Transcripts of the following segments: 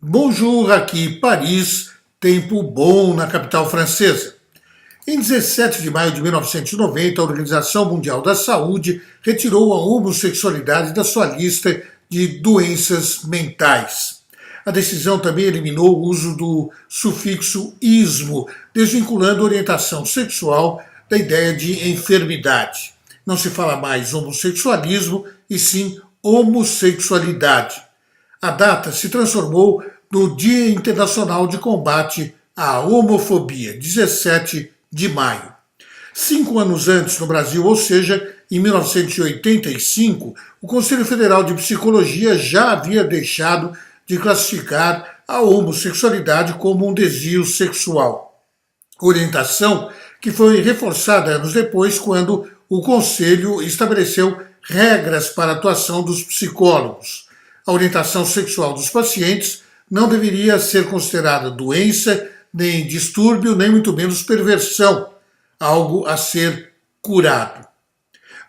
Bonjour, aqui Paris, tempo bom na capital francesa. Em 17 de maio de 1990, a Organização Mundial da Saúde retirou a homossexualidade da sua lista de doenças mentais. A decisão também eliminou o uso do sufixo ismo, desvinculando a orientação sexual da ideia de enfermidade. Não se fala mais homossexualismo, e sim homossexualidade. A data se transformou no Dia Internacional de Combate à Homofobia, 17 de maio. 5 anos antes, no Brasil, ou seja, em 1985, o Conselho Federal de Psicologia já havia deixado de classificar a homossexualidade como um desvio sexual. Orientação que foi reforçada anos depois, quando o Conselho estabeleceu regras para a atuação dos psicólogos. A orientação sexual dos pacientes não deveria ser considerada doença, nem distúrbio, nem muito menos perversão, algo a ser curado.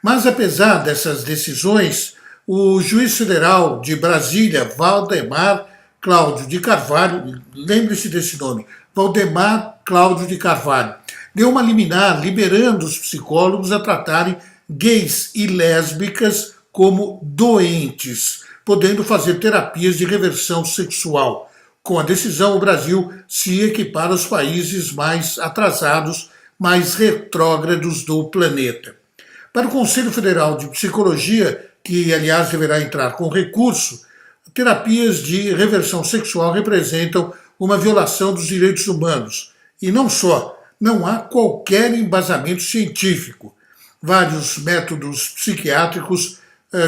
Mas apesar dessas decisões, o juiz federal de Brasília, Valdemar Cláudio de Carvalho, lembre-se desse nome, Valdemar Cláudio de Carvalho, deu uma liminar liberando os psicólogos a tratarem gays e lésbicas como doentes, podendo fazer terapias de reversão sexual. Com a decisão, o Brasil se equipara aos países mais atrasados, mais retrógrados do planeta. Para o Conselho Federal de Psicologia, que aliás deverá entrar com recurso, terapias de reversão sexual representam uma violação dos direitos humanos. E não só, não há qualquer embasamento científico. Vários métodos psiquiátricos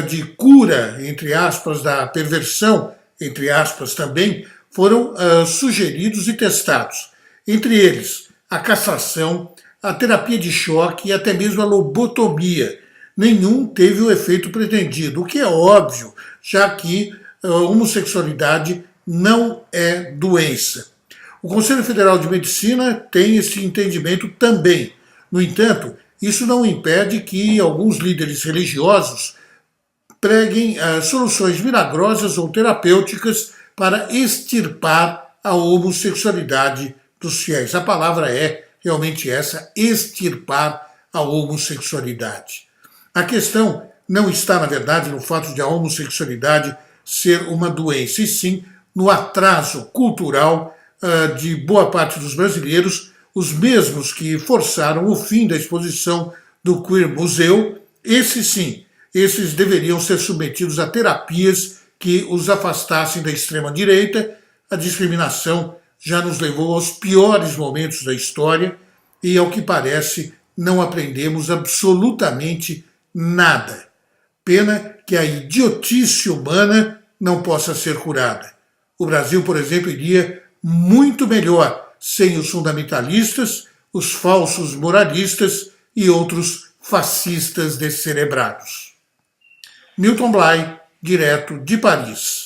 de cura, entre aspas, da perversão, entre aspas também, foram sugeridos e testados. Entre eles, a castração, a terapia de choque e até mesmo a lobotomia. Nenhum teve o efeito pretendido, o que é óbvio, já que a homossexualidade não é doença. O Conselho Federal de Medicina tem esse entendimento também. No entanto, isso não impede que alguns líderes religiosos preguem soluções milagrosas ou terapêuticas para extirpar a homossexualidade dos fiéis. A palavra é realmente essa, extirpar a homossexualidade. A questão não está, na verdade, no fato de a homossexualidade ser uma doença, e sim no atraso cultural de boa parte dos brasileiros, os mesmos que forçaram o fim da exposição do Queer Museu. Esses sim, esses deveriam ser submetidos a terapias que os afastassem da extrema-direita. A discriminação já nos levou aos piores momentos da história e, ao que parece, não aprendemos absolutamente nada. Pena que a idiotice humana não possa ser curada. O Brasil, por exemplo, iria muito melhor sem os fundamentalistas, os falsos moralistas e outros fascistas descerebrados. Milton Bly, direto de Paris.